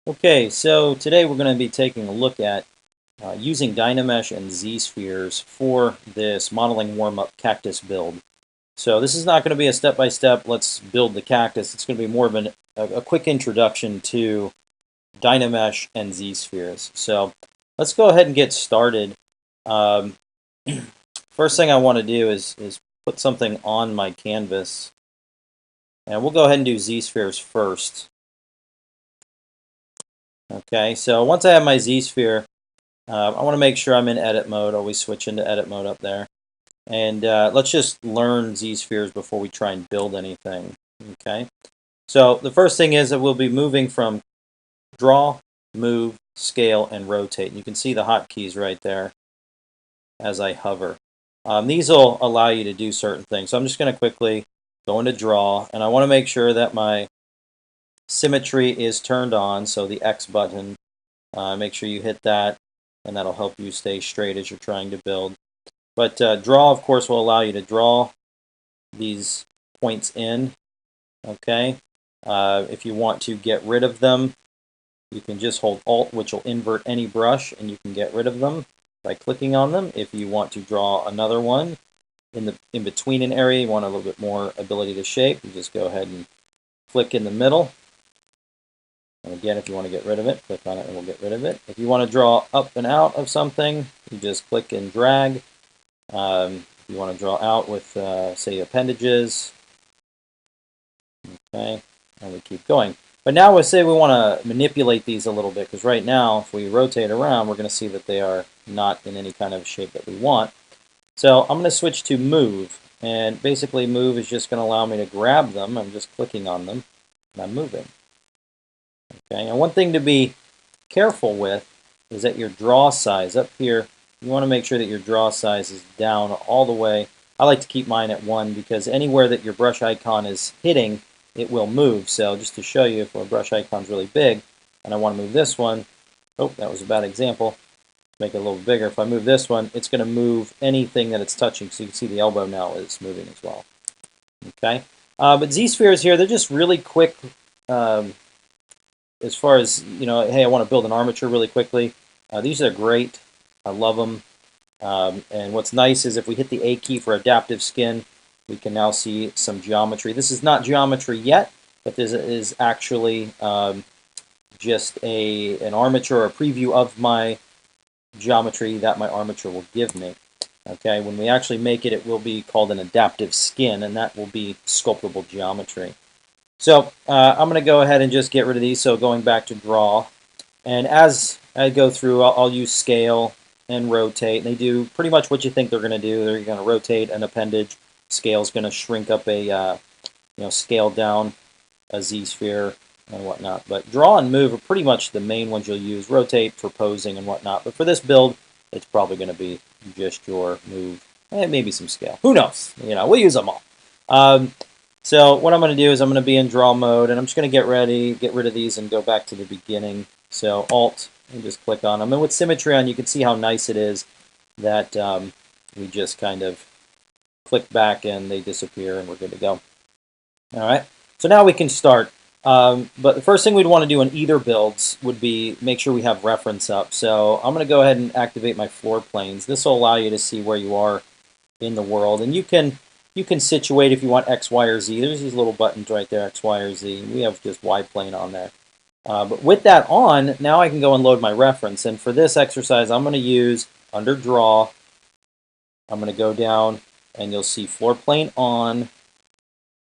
Okay, so today we're going to be taking a look at using Dynamesh and Zspheres for this modeling warm-up cactus build. So this is not going to be a step-by-step, let's build the cactus. It's going to be more of a quick introduction to Dynamesh and Zspheres. So let's go ahead and get started. Um, First thing I want to do is put something on my canvas. And we'll go ahead and do Zspheres first. Okay, so once I have my Zsphere, I want to make sure I'm in edit mode. Always switch into edit mode up there. And let's just learn Z-spheres before we try and build anything. Okay. So the first thing is that we'll be moving from draw, move, scale, and rotate. And you can see the hotkeys right there as I hover. These will allow you to do certain things. So I'm just going to quickly go into draw, and I want to make sure that my symmetry is turned on. So the X button, make sure you hit that, and that'll help you stay straight as you're trying to build. But draw, of course, will allow you to draw these points in. Okay. If you want to get rid of them, you can just hold Alt, which will invert any brush, and you can get rid of them by clicking on them. If you want to draw another one in between an area, you want a little bit more ability to shape, you just go ahead and click in the middle. And again, if you want to get rid of it, click on it and we'll get rid of it. If you want to draw up and out of something, you just click and drag. If you want to draw out with, say, appendages, okay, and we keep going. But now we say we want to manipulate these a little bit, because right now, if we rotate around, we're going to see that they are not in any kind of shape that we want. So I'm going to switch to move, and basically move is just going to allow me to grab them. I'm just clicking on them, and I'm moving. Okay, and one thing to be careful with is that your draw size up here, you want to make sure that your draw size is down all the way. I like to keep mine at 1 because anywhere that your brush icon is hitting, it will move. So just to show you, if our brush icon is really big and I want to move this one, oh, that was a bad example. Make it a little bigger. If I move this one, it's going to move anything that it's touching. So you can see the elbow now is moving as well. Okay, but Z-spheres here, they're just really quick. As far as, you know, hey, I want to build an armature really quickly. These are great. I love them. And what's nice is if we hit the A key for adaptive skin, we can now see some geometry. This is not geometry yet, but this is actually just an armature or a preview of my geometry that my armature will give me. Okay, when we actually make it, it will be called an adaptive skin, and that will be sculptable geometry. So I'm going to go ahead and just get rid of these. So going back to draw, and as I go through, I'll use scale and rotate. And they do pretty much what you think they're going to do. They're going to rotate an appendage. Scale is going to shrink up a scale down a Z-sphere and whatnot. But draw and move are pretty much the main ones you'll use. Rotate for posing and whatnot. But for this build, it's probably going to be just your move and maybe some scale. Who knows? You know, we'll use them all. So what I'm going to do is I'm going to be in draw mode, and I'm just going to get rid of these and go back to the beginning. So Alt, and just click on them. And with symmetry on, you can see how nice it is that we just kind of click back and they disappear and we're good to go. All right, so now we can start. But the first thing we'd want to do in either builds would be make sure we have reference up. So I'm going to go ahead and activate my floor planes. This will allow you to see where you are in the world, and you can situate if you want X, Y, or Z. There's these little buttons right there, X, Y, or Z. We have just Y plane on there. But with that on, now I can go and load my reference. And for this exercise, I'm going to use under draw. I'm going to go down, and you'll see floor plane on,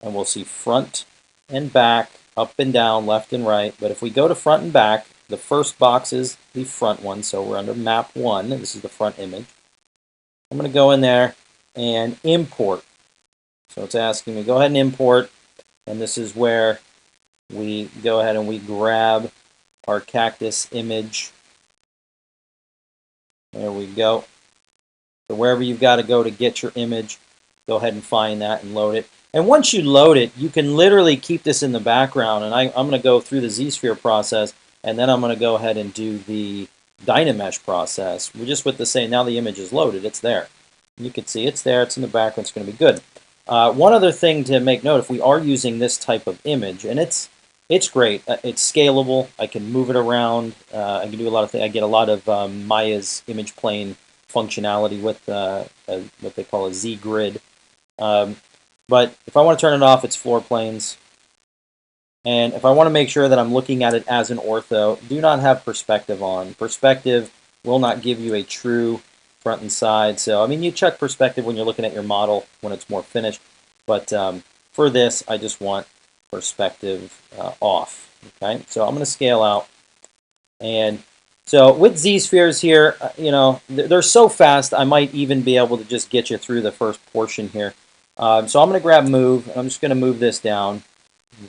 and we'll see front and back, up and down, left and right. But if we go to front and back, the first box is the front one. So we're under map 1. This is the front image. I'm going to go in there and import. So it's asking me, go ahead and import, and this is where we go ahead and we grab our cactus image. There we go. So wherever you've got to go to get your image, go ahead and find that and load it. And once you load it, you can literally keep this in the background, and I'm going to go through the Z-sphere process, and then I'm going to go ahead and do the Dynamesh process. We're just with the same, now the image is loaded, it's there. You can see it's there, it's in the background, it's going to be good. One other thing to make note, if we are using this type of image, and it's It's great. It's scalable. I can move it around. I can do a lot of things. I get a lot of Maya's image plane functionality with what they call a Z grid. Um, but if I want to turn it off, it's floor planes. And if I want to make sure that I'm looking at it as an ortho, do not have perspective on. Perspective will not give you a true front and side. So, I mean, you check perspective when you're looking at your model when it's more finished. But for this, I just want perspective off. Okay, so I'm going to scale out. And so with Z-spheres here, you know, they're so fast, I might even be able to just get you through the first portion here. So I'm going to grab move, and I'm just going to move this down.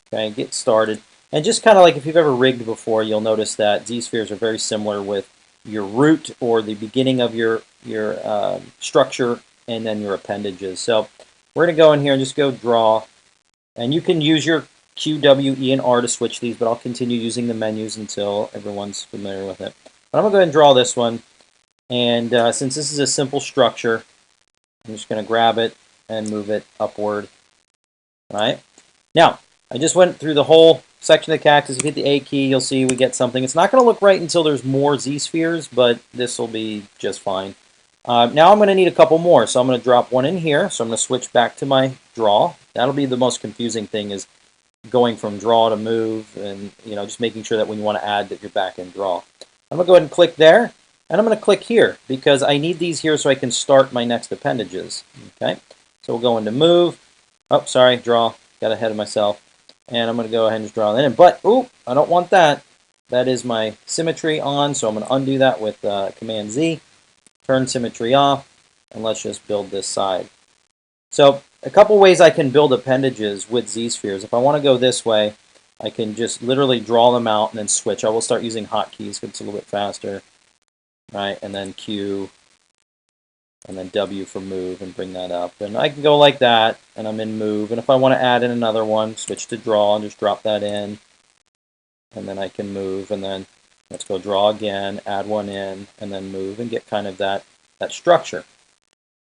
Okay, get started. And just kind of like if you've ever rigged before, you'll notice that Z-spheres are very similar with your root or the beginning of your structure and then your appendages. So we're going to go in here and just go draw. And you can use your Q, W, E, and R to switch these, but I'll continue using the menus until everyone's familiar with it. But I'm going to go ahead and draw this one. And since this is a simple structure, I'm just going to grab it and move it upward. All right. Now, I just went through the whole section of the cactus. If you hit the A key, you'll see we get something. It's not going to look right until there's more Z-spheres, but this will be just fine. Now I'm going to need a couple more, so I'm going to drop one in here. So I'm going to switch back to my draw. That'll be the most confusing thing, is going from draw to move, and just making sure that when you want to add that you're back in draw. I'm going to go ahead and click there, and I'm going to click here because I need these here so I can start my next appendages. Okay, so we'll go into move. Oh, sorry, draw. Got ahead of myself. And I'm going to go ahead and just draw that in. But, ooh, I don't want that. That is my symmetry on, so I'm going to undo that with Command Z. Turn symmetry off, and let's just build this side. So a couple ways I can build appendages with Z-spheres. If I want to go this way, I can just literally draw them out and then switch. I will start using hotkeys because it's a little bit faster. Right, and then Q, and then W for move, and bring that up. And I can go like that, and I'm in move. And if I want to add in another one, switch to draw and just drop that in. And then I can move, and then let's go draw again, add one in, and then move, and get kind of that structure.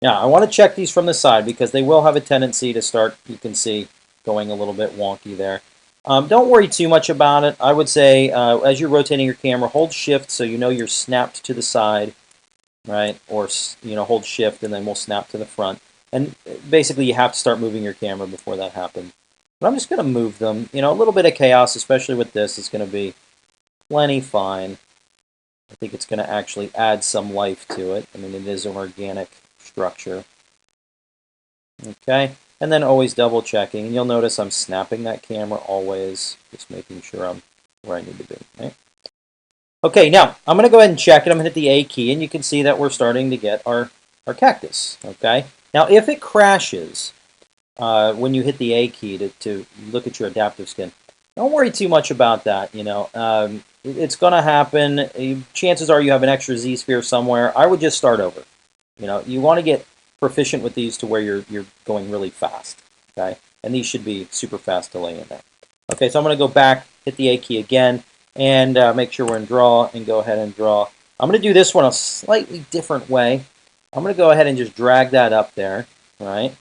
Now, I want to check these from the side because they will have a tendency to start, you can see, going a little bit wonky there. Don't worry too much about it. I would say as you're rotating your camera, hold shift so you know you're snapped to the side. Right, or hold shift and then we'll snap to the front. And basically you have to start moving your camera before that happens. But I'm just going to move them. A little bit of chaos, especially with this, is going to be plenty fine. I think it's going to actually add some life to it. I mean, it is an organic structure. Okay, and then always double checking. And you'll notice I'm snapping that camera always, just making sure I'm where I need to be. Right? Okay, now I'm going to go ahead and check it. I'm going to hit the A key, and you can see that we're starting to get our cactus. Okay, now if it crashes when you hit the A key to look at your adaptive skin, don't worry too much about that. It's going to happen. Chances are you have an extra Z-sphere somewhere. I would just start over. You want to get proficient with these to where you're going really fast. Okay, and these should be super fast to lay in there. Okay, so I'm going to go back, hit the A key again. And make sure we're in draw and go ahead and draw. I'm going to do this one a slightly different way. I'm going to go ahead and just drag that up there, right?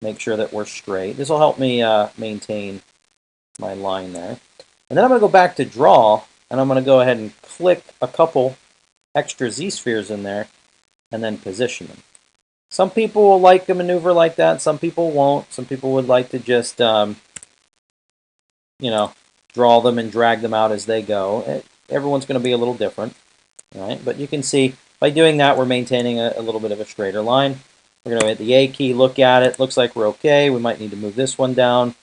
Make sure that we're straight. This will help me maintain my line there. And then I'm going to go back to draw, and I'm going to go ahead and click a couple extra Z-spheres in there and then position them. Some people will like a maneuver like that. Some people won't. Some people would like to just, draw them and drag them out as they go. Everyone's going to be a little different, right? But you can see by doing that, we're maintaining a little bit of a straighter line. We're going to hit the A key, look at it. Looks like we're okay. We might need to move this one down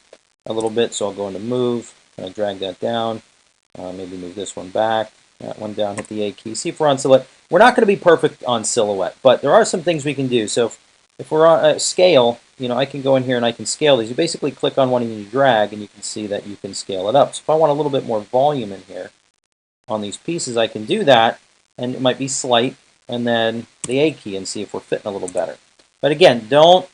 a little bit, so I'll go into move. I'm going to drag that down. Maybe move this one back. That one down, hit the A key. See if we're on silhouette. We're not going to be perfect on silhouette, but there are some things we can do. So if we're on scale, I can go in here and I can scale these. You basically click on one and you drag, and you can see that you can scale it up. So if I want a little bit more volume in here on these pieces, I can do that, and it might be slight, and then the A key and see if we're fitting a little better. But again, don't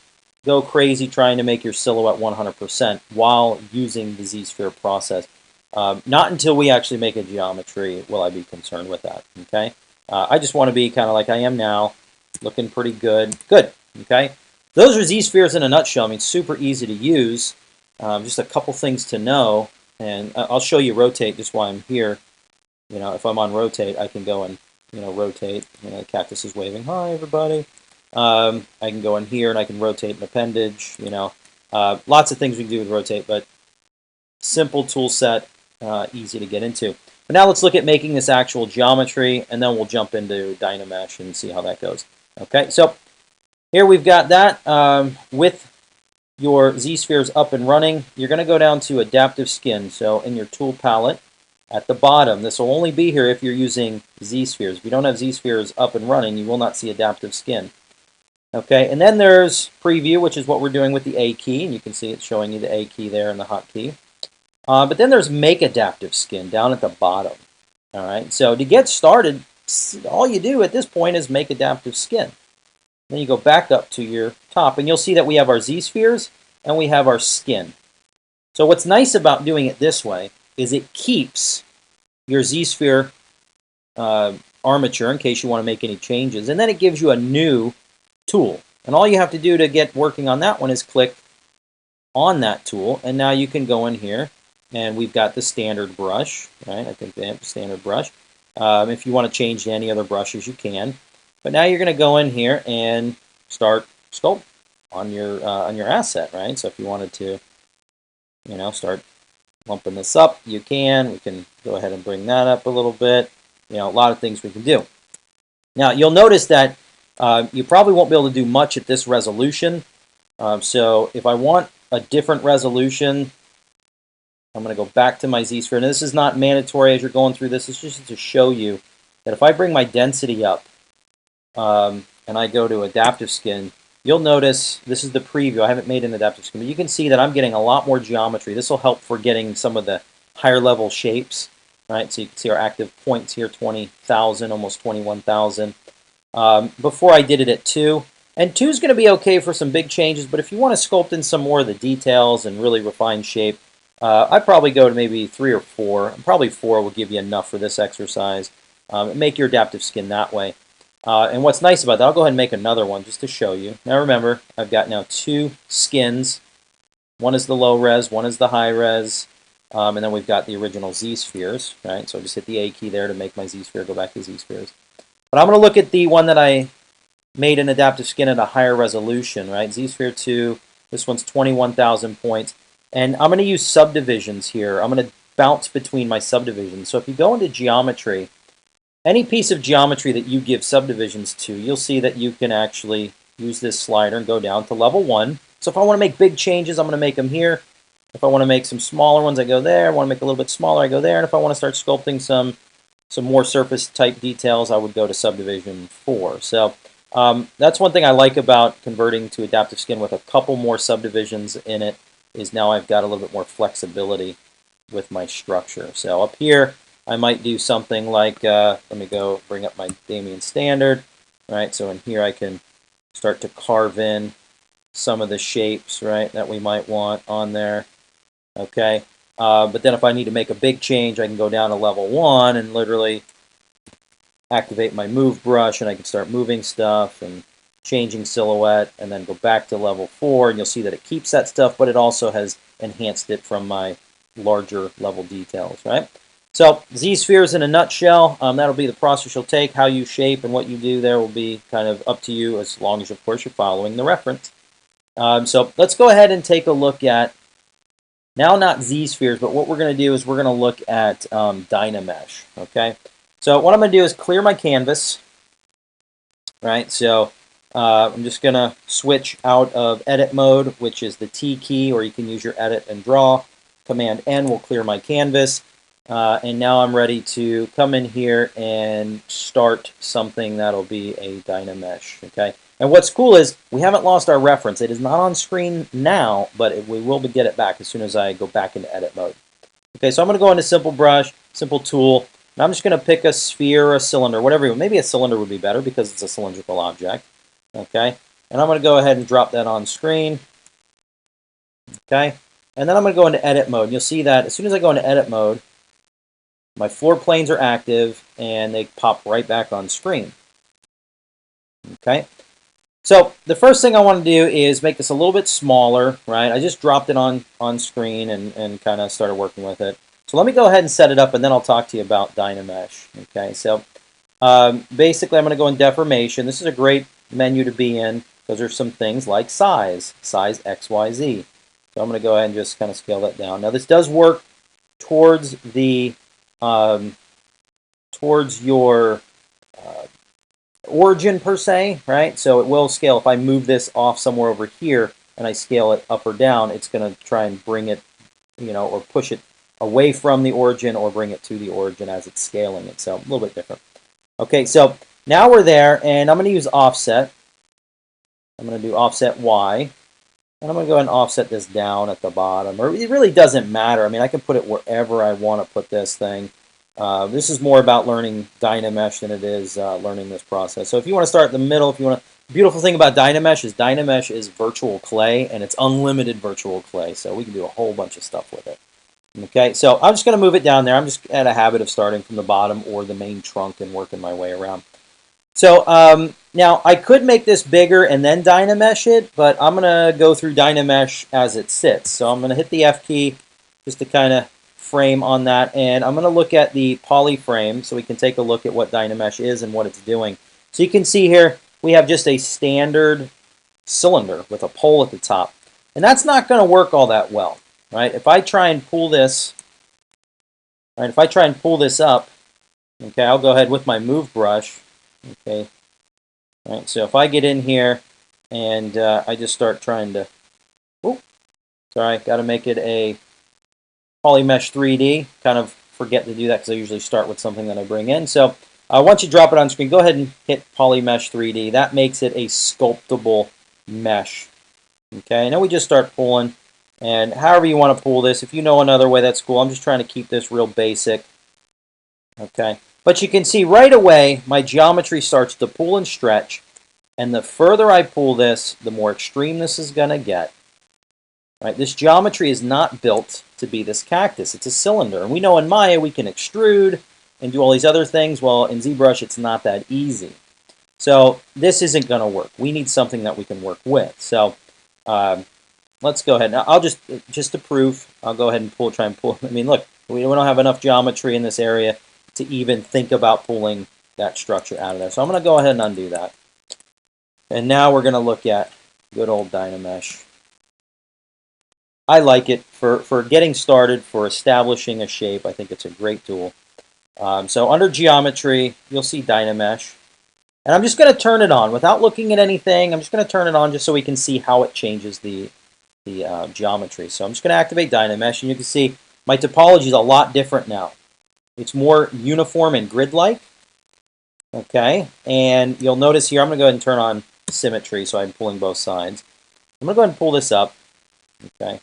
go crazy trying to make your silhouette 100% while using the Z-sphere process. Not until we actually make a geometry will I be concerned with that. Okay, I just want to be kind of like I am now, looking pretty good. Good. Okay, those are Z-spheres in a nutshell. I mean, super easy to use. Just a couple things to know. And I'll show you rotate just while I'm here. You know, if I'm on rotate, I can go and, you know, rotate. You know, the cactus is waving, hi everybody. I can go in here and I can rotate an appendage. You know, lots of things we can do with rotate, but simple tool set, easy to get into. But now let's look at making this actual geometry, and then we'll jump into Dynamesh and see how that goes. Okay, so here we've got that. With your Z-spheres up and running, you're going to go down to Adaptive Skin. So in your tool palette, at the bottom, this will only be here if you're using Z-spheres. If you don't have Z-spheres up and running, you will not see Adaptive Skin. Okay, and then there's Preview, which is what we're doing with the A key, and you can see it's showing you the A key there and the hotkey. But then there's Make Adaptive Skin down at the bottom. All right, so to get started, all you do at this point is make Adaptive Skin. Then you go back up to your top, and you'll see that we have our Z-spheres and we have our skin. So what's nice about doing it this way is it keeps your Z-sphere armature in case you want to make any changes, and then it gives you a new tool. And all you have to do to get working on that one is click on that tool, and now you can go in here, and we've got the standard brush, right? I think they have the standard brush. If you want to change to any other brushes, you can. But now you're going to go in here and start sculpt on your asset, right? So if you wanted to, you know, start lumping this up, you can. We can go ahead and bring that up a little bit. You know, a lot of things we can do. Now you'll notice that you probably won't be able to do much at this resolution. So if I want a different resolution, I'm going to go back to my Z-sphere. And this is not mandatory as you're going through this. It's just to show you that if I bring my density up, and I go to Adaptive Skin, you'll notice this is the preview. I haven't made an Adaptive Skin, but you can see that I'm getting a lot more geometry. This will help for getting some of the higher level shapes, right? So you can see our active points here, 20,000, almost 21,000. Before I did it at 2. And 2 is going to be okay for some big changes, but if you want to sculpt in some more of the details and really refine shape, I'd probably go to maybe 3 or 4. Probably 4 will give you enough for this exercise. Make your Adaptive Skin that way. And what's nice about that, I'll go ahead and make another one just to show you. Now remember, I've got now 2 skins. One is the low res, one is the high res, and then we've got the original Z-spheres, right? So I just hit the A key there to make my Z-sphere go back to Z-spheres. But I'm going to look at the one that I made an Adaptive Skin at a higher resolution, right? Z-sphere 2, this one's 21,000 points. And I'm going to use subdivisions here. I'm going to bounce between my subdivisions. So if you go into geometry, any piece of geometry that you give subdivisions to, you'll see that you can actually use this slider and go down to level 1. So if I want to make big changes, I'm going to make them here. If I want to make some smaller ones, I go there. I want to make a little bit smaller, I go there. And if I want to start sculpting some more surface type details, I would go to subdivision 4. So that's one thing I like about converting to Adaptive Skin with a couple more subdivisions in it, is now I've got a little bit more flexibility with my structure. So up here, I might do something like, let me go bring up my Damien standard, right? So in here I can start to carve in some of the shapes, right, that we might want on there, okay? But then if I need to make a big change, I can go down to level 1 and literally activate my move brush, and I can start moving stuff and changing silhouette, and then go back to level 4, and you'll see that it keeps that stuff, but it also has enhanced it from my larger level details, right? So Z-spheres in a nutshell, that'll be the process you'll take. How you shape and what you do there will be kind of up to you, as long as, of course, you're following the reference. So let's go ahead and take a look at, now not Z-spheres, but what we're going to do is we're going to look at Dynamesh, okay? So what I'm going to do is clear my canvas, right? So I'm just going to switch out of edit mode, which is the T key, or you can use your edit and draw. Command N will clear my canvas. And now I'm ready to come in here and start something that'll be a Dynamesh, okay? And what's cool is we haven't lost our reference. It is not on screen now, but we will get it back as soon as I go back into edit mode. Okay, so I'm going to go into Simple Brush, Simple Tool, and I'm just going to pick a sphere or a cylinder, whatever. Maybe a cylinder would be better because it's a cylindrical object, okay? And I'm going to go ahead and drop that on screen, okay? And then I'm going to go into edit mode. And you'll see that as soon as I go into edit mode, my floor planes are active, and they pop right back on screen. Okay. So the first thing I want to do is make this a little bit smaller, right? I just dropped it on screen and kind of started working with it. So let me go ahead and set it up, and then I'll talk to you about Dynamesh. Okay, so basically I'm going to go in deformation. This is a great menu to be in because there's some things like size XYZ. So I'm going to go ahead and just kind of scale that down. Now this does work towards the towards your origin per se, right? So it will scale. If I move this off somewhere over here and I scale it up or down, it's going to try and bring it, or push it away from the origin or bring it to the origin as it's scaling it. So a little bit different. Okay, so now we're there, and I'm going to use offset. I'm going to do offset Y, and I'm going to go ahead and offset this down at the bottom. Or it really doesn't matter. I mean, I can put it wherever I want to put this thing. This is more about learning Dynamesh than it is learning this process. So if you want to start in the middle, if you want to, the beautiful thing about Dynamesh is virtual clay, and it's unlimited virtual clay. So we can do a whole bunch of stuff with it. Okay, so I'm just going to move it down there. I'm just at a habit of starting from the bottom or the main trunk and working my way around. So now I could make this bigger and then Dynamesh it, but I'm going to go through Dynamesh as it sits. So I'm going to hit the F key just to kind of frame on that, and I'm going to look at the poly frame so we can take a look at what Dynamesh is and what it's doing. So you can see here we have just a standard cylinder with a pole at the top, and that's not going to work all that well, right? If I try and pull this, right, if I try and pull this up, okay, I'll go ahead with my move brush, okay. All right, so if I get in here and I just start trying to, sorry, got to make it a Polymesh 3D. Kind of forget to do that because I usually start with something that I bring in. So once you drop it on screen, go ahead and hit Polymesh 3D. That makes it a sculptable mesh. Okay, now we just start pulling, and however you want to pull this, if you know another way, that's cool. I'm just trying to keep this real basic. Okay, but you can see right away my geometry starts to pull and stretch, and the further I pull this, the more extreme this is going to get. Right? This geometry is not built to be this cactus. It's a cylinder. And we know in Maya we can extrude and do all these other things. Well, in ZBrush it's not that easy. So this isn't going to work. We need something that we can work with. So let's go ahead. Now, I'll just to prove, I'll go ahead and try and pull. I mean, look, we don't have enough geometry in this area to even think about pulling that structure out of there. So I'm going to go ahead and undo that. And now we're going to look at good old Dynamesh. I like it for getting started, for establishing a shape. I think it's a great tool. So under Geometry, you'll see Dynamesh. And I'm just going to turn it on. Without looking at anything, I'm just going to turn it on just so we can see how it changes the geometry. So I'm just going to activate Dynamesh, and you can see my topology is a lot different now. It's more uniform and grid-like. Okay, and you'll notice here, I'm going to go ahead and turn on symmetry so I'm pulling both sides. I'm going to go ahead and pull this up. Okay.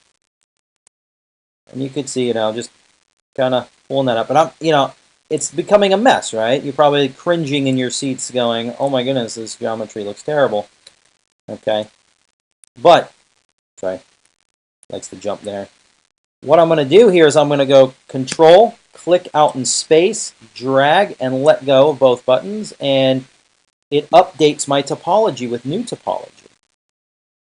And you can see, just kind of pulling that up. And it's becoming a mess, right? You're probably cringing in your seats going, oh my goodness, this geometry looks terrible. Okay. But, sorry, likes to jump there. What I'm going to do here is I'm going to go Control, click out in space, drag, and let go of both buttons, and it updates my topology with new topology.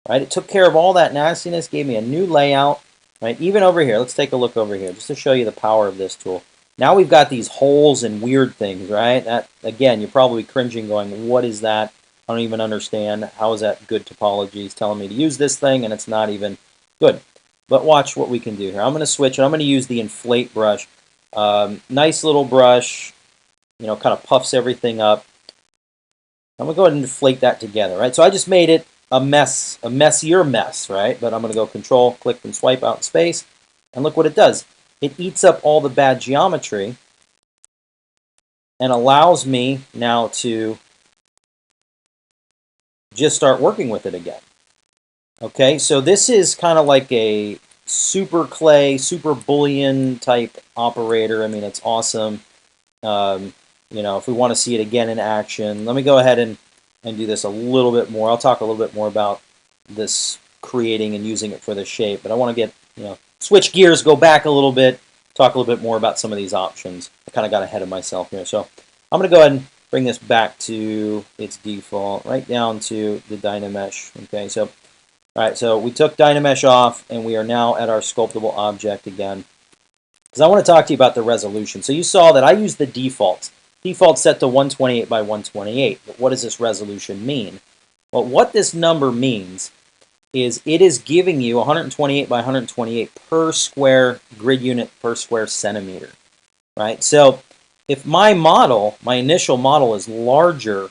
Right? It took care of all that nastiness, gave me a new layout. Right? Even over here, let's take a look over here, just to show you the power of this tool. Now we've got these holes and weird things, right? That, again, you're probably cringing going, what is that? I don't even understand. How is that good topology? It's telling me to use this thing, and it's not even good. But watch what we can do here. I'm going to switch, and I'm going to use the inflate brush. Nice little brush, kind of puffs everything up. I'm going to go ahead and inflate that together, right? So I just made it a mess, a messier mess, right? But I'm going to go Control, click, and swipe out in space, and look what it does. It eats up all the bad geometry and allows me now to just start working with it again. Okay, so this is kind of like a super clay, super Boolean type operator. I mean, it's awesome. If we want to see it again in action, let me go ahead and do this a little bit more. I'll talk a little bit more about this creating and using it for the shape, but I want to get, switch gears, go back a little bit, talk a little bit more about some of these options. I kind of got ahead of myself here. So I'm going to go ahead and bring this back to its default, right down to the Dynamesh. Okay, so all right, so we took Dynamesh off, and we are now at our sculptable object again. Because I want to talk to you about the resolution. So you saw that I used the default. Default set to 128 by 128. But what does this resolution mean? Well, what this number means is it is giving you 128 by 128 per square grid unit per square centimeter, right? So if my model, my initial model is larger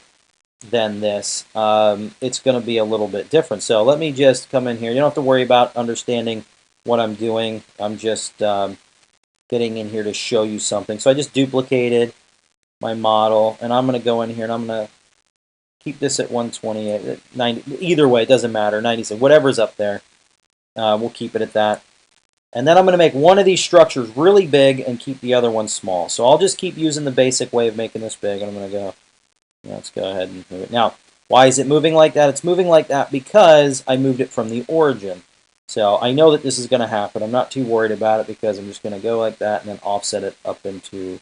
than this, it's going to be a little bit different. So let me just come in here. You don't have to worry about understanding what I'm doing. I'm just getting in here to show you something. So I just duplicated my model, and I'm going to go in here and I'm going to keep this at 128, 90, either way, it doesn't matter, 96, whatever's up there. We'll keep it at that. And then I'm going to make one of these structures really big and keep the other one small. So I'll just keep using the basic way of making this big, and I'm going to go, let's go ahead and move it. Now, why is it moving like that? It's moving like that because I moved it from the origin. So I know that this is going to happen. I'm not too worried about it because I'm just going to go like that and then offset it up into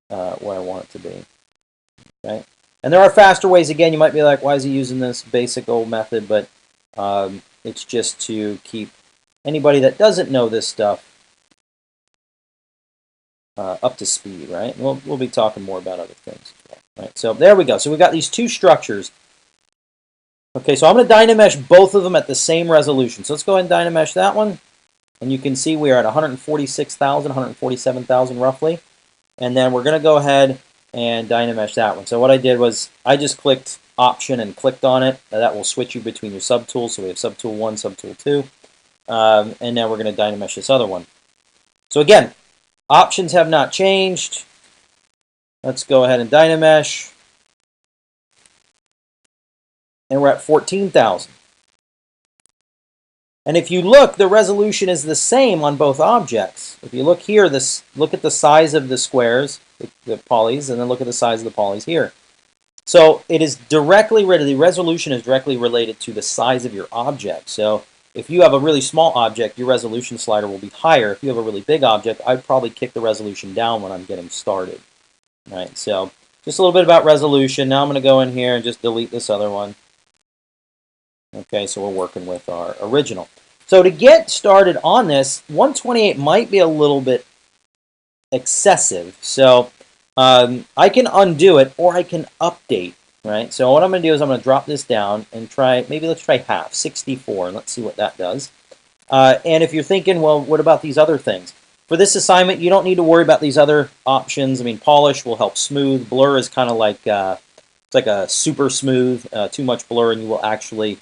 where I want it to be. Okay? And there are faster ways. Again, you might be like, why is he using this basic old method? But it's just to keep anybody that doesn't know this stuff up to speed, right? We'll be talking more about other things as well, right? So there we go. So we've got these two structures. Okay, so I'm going to Dynamesh both of them at the same resolution. So let's go ahead and Dynamesh that one. And you can see we are at 146,000, 147,000 roughly. And then we're going to go ahead and Dynamesh that one. So what I did was I just clicked Option and clicked on it. That will switch you between your subtools. So we have subtool 1, subtool 2. And now we're going to Dynamesh this other one. So again, options have not changed. Let's go ahead and Dynamesh. And we're at 14,000. And if you look, the resolution is the same on both objects. If you look here, look at the size of the squares, the polys, and then look at the size of the polys here. So it is directly related, the resolution is directly related to the size of your object. So if you have a really small object, your resolution slider will be higher. If you have a really big object, I'd probably kick the resolution down when I'm getting started. Right, so just a little bit about resolution. Now I'm going to go in here and just delete this other one. Okay, so we're working with our original. So to get started on this, 128 might be a little bit excessive. So I can undo it or I can update, right? So what I'm going to do is I'm going to drop this down and try, maybe let's try half, 64, and let's see what that does. And if you're thinking, well, what about these other things? For this assignment, you don't need to worry about these other options. I mean, polish will help smooth. Blur is kind of like, it's like a super smooth, too much blur, and you will actually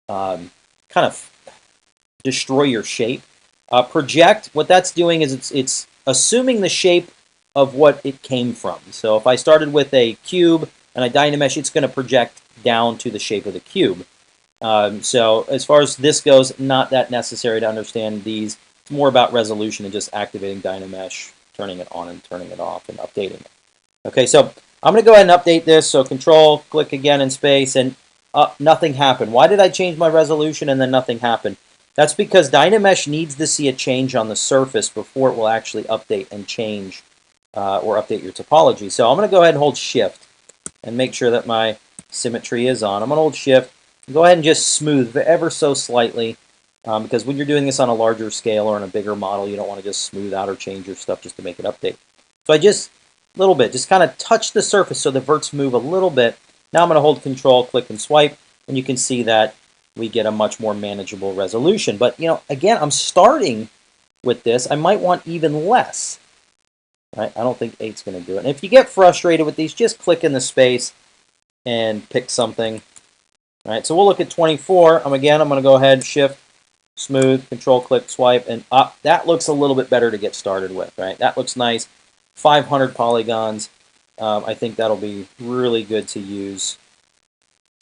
kind of destroy your shape. Project, what that's doing is it's assuming the shape of what it came from. So if I started with a cube and I Dynamesh, it's going to project down to the shape of the cube. So as far as this goes, not that necessary to understand these. It's more about resolution and just activating Dynamesh, turning it on and turning it off, and updating it. Okay, so I'm going to go ahead and update this. So Control, click again in space, and nothing happened. Why did I change my resolution and then nothing happened? That's because Dynamesh needs to see a change on the surface before it will actually update and change or update your topology. So I'm going to go ahead and hold Shift and make sure that my symmetry is on. I'm going to hold Shift and go ahead and just smooth ever so slightly because when you're doing this on a larger scale or on a bigger model, you don't want to just smooth out or change your stuff just to make it update. So I just, a little bit, just kind of touch the surface so the verts move a little bit. Now I'm going to hold Control, click, and swipe, and you can see that we get a much more manageable resolution. But, you know, again, I'm starting with this. I might want even less. Right? I don't think 8's going to do it. And if you get frustrated with these, just click in the space and pick something. All right, so we'll look at 24. I'm going to go ahead, Shift, Smooth, Control, click, swipe, and up. That looks a little bit better to get started with. Right? That looks nice. 500 polygons. I think that'll be really good to use.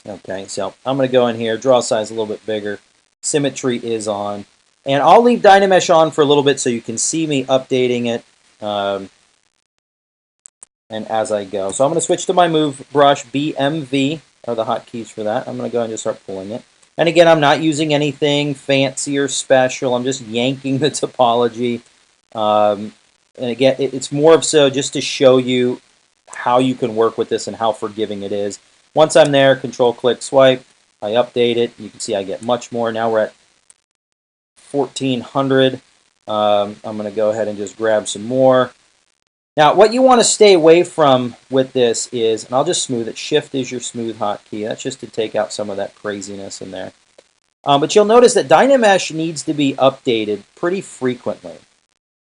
Okay, so I'm going to go in here, draw size a little bit bigger. Symmetry is on. And I'll leave Dynamesh on for a little bit so you can see me updating it and as I go. So I'm going to switch to my move brush. BMV are the hotkeys for that. I'm going to go and just start pulling it. And again, I'm not using anything fancy or special. I'm just yanking the topology. And again, it's more of so just to show you how you can work with this and how forgiving it is. Once I'm there, control click swipe, I update it. You can see I get much more. Now we're at 1400. I'm going to go ahead and just grab some more. Now, what you want to stay away from with this is, and I'll just smooth it, Shift is your smooth hotkey. That's just to take out some of that craziness in there. But you'll notice that Dynamesh needs to be updated pretty frequently,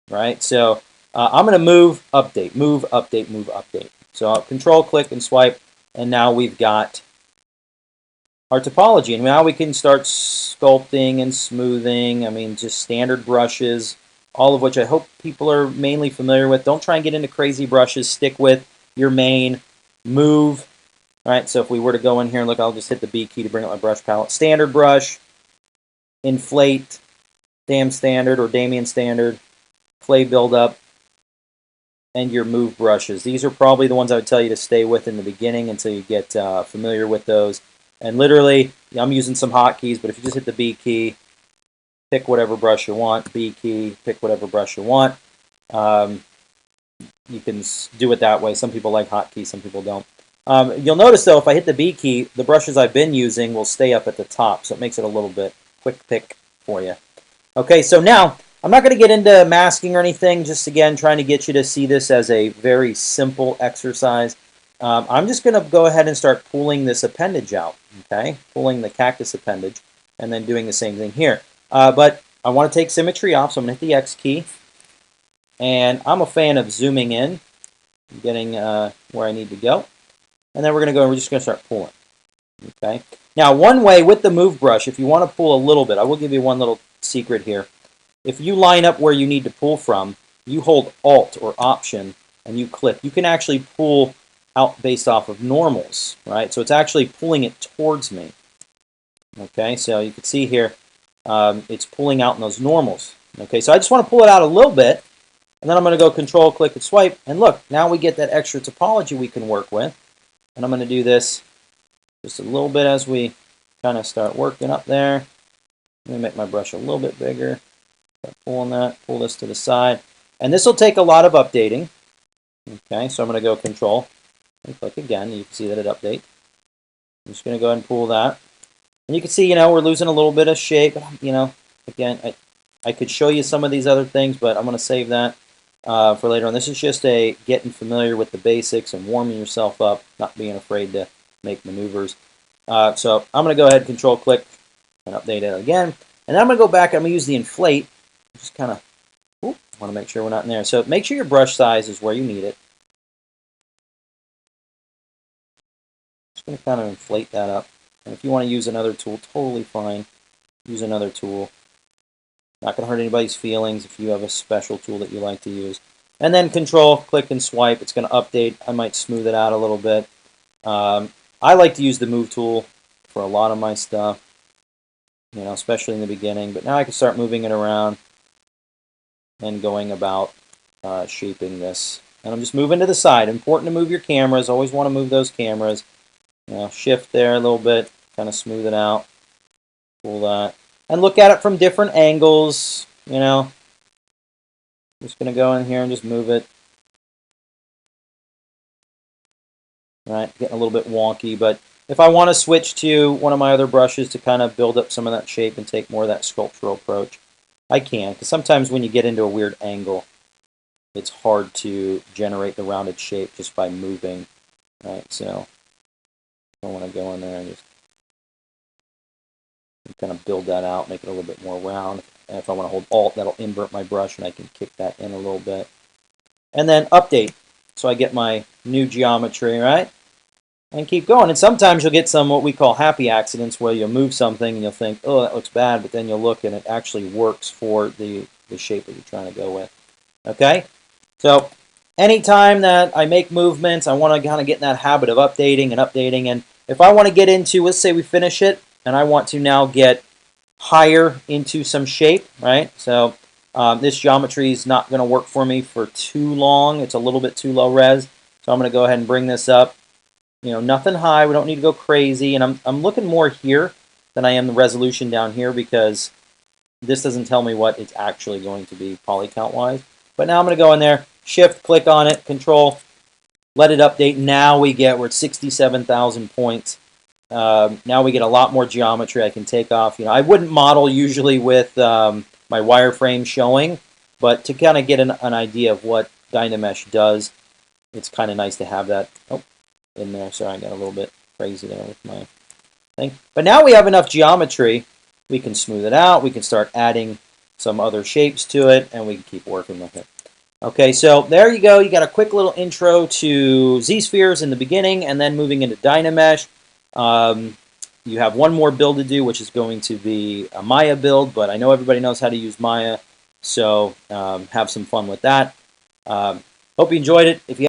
right? So I'm going to move, update, move, update, move, update. So I'll control click and swipe, and now we've got our topology. And now we can start sculpting and smoothing. I mean, just standard brushes, all of which I hope people are mainly familiar with. Don't try and get into crazy brushes. Stick with your main move. All right, so if we were to go in here and look, I'll just hit the B key to bring up my brush palette. Standard brush, inflate, Dam standard or Damien standard, clay buildup, and your move brushes. These are probably the ones I would tell you to stay with in the beginning until you get familiar with those. And literally, I'm using some hotkeys, but if you just hit the B key, pick whatever brush you want, B key, pick whatever brush you want. You can do it that way. Some people like hotkeys, some people don't. You'll notice, though, if I hit the B key, the brushes I've been using will stay up at the top, so it makes it a little bit quick pick for you. Okay, so now, I'm not going to get into masking or anything, just again, trying to get you to see this as a very simple exercise. I'm just going to go ahead and start pulling this appendage out, okay? Pulling the cactus appendage, and then doing the same thing here. But I want to take symmetry off, so I'm going to hit the X key. And I'm a fan of zooming in, getting where I need to go. And then we're going to go and we're just going to start pulling. Okay. Now, one way with the move brush, if you want to pull a little bit, I will give you one little secret here. If you line up where you need to pull from, you hold Alt or Option and you click. You can actually pull out based off of normals, right? So it's actually pulling it towards me. Okay, so you can see here, it's pulling out in those normals. Okay, so I just want to pull it out a little bit, and then I'm going to go Control, click, and swipe, and look, now we get that extra topology we can work with. And I'm going to do this just a little bit as we kind of start working up there. Let me make my brush a little bit bigger. Start pulling that, pull this to the side. And this will take a lot of updating. Okay, so I'm going to go Control and click again. You can see that it updates. I'm just going to go ahead and pull that. And you can see, we're losing a little bit of shape. Again, I could show you some of these other things, but I'm going to save that for later on. This is just a getting familiar with the basics and warming yourself up, not being afraid to make maneuvers. So I'm going to go ahead, Control click, and update it again. And then I'm going to go back. I'm going to use the inflate. Just kind of want to make sure we're not in there. So make sure your brush size is where you need it. Just going to kind of inflate that up. And if you want to use another tool, totally fine. Use another tool. Not going to hurt anybody's feelings if you have a special tool that you like to use. And then Control, click, and swipe. It's going to update. I might smooth it out a little bit. I like to use the Move tool for a lot of my stuff, especially in the beginning. But now I can start moving it around and going about shaping this. And I'm just moving to the side. Important to move your cameras. Always want to move those cameras. Shift there a little bit, kind of smooth it out. Pull that. And look at it from different angles, I'm just going to go in here and just move it. Right, getting a little bit wonky, but if I want to switch to one of my other brushes to kind of build up some of that shape and take more of that sculptural approach, I can, because sometimes when you get into a weird angle, it's hard to generate the rounded shape just by moving, right? So I want to go in there and just kind of build that out, make it a little bit more round. And if I want to hold Alt, that'll invert my brush, and I can kick that in a little bit. And then update, so I get my new geometry, right? And keep going. And sometimes you'll get some what we call happy accidents, where you'll move something and you'll think, oh, that looks bad, but then you'll look and it actually works for the shape that you're trying to go with. Okay? So anytime that I make movements, I want to kind of get in that habit of updating and updating. And if I want to get into, let's say we finish it, and I want to now get higher into some shape, right? So this geometry is not going to work for me for too long. It's a little bit too low res. So I'm going to go ahead and bring this up. Nothing high. We don't need to go crazy. And I'm looking more here than I am the resolution down here, because this doesn't tell me what it's actually going to be poly count wise. But now I'm going to go in there, Shift, click on it, Control, let it update. Now we're at 67,000 points. Now we get a lot more geometry I can take off. You know, I wouldn't model usually with my wireframe showing, but to kind of get an idea of what Dynamesh does, it's kind of nice to have that in there. Sorry, I got a little bit crazy there with my thing. But now we have enough geometry. We can smooth it out. We can start adding some other shapes to it, and we can keep working with it. Okay, so there you go. You got a quick little intro to Zspheres in the beginning, and then moving into Dynamesh. You have one more build to do, which is going to be a Maya build, but I know everybody knows how to use Maya, so have some fun with that. Hope you enjoyed it. If you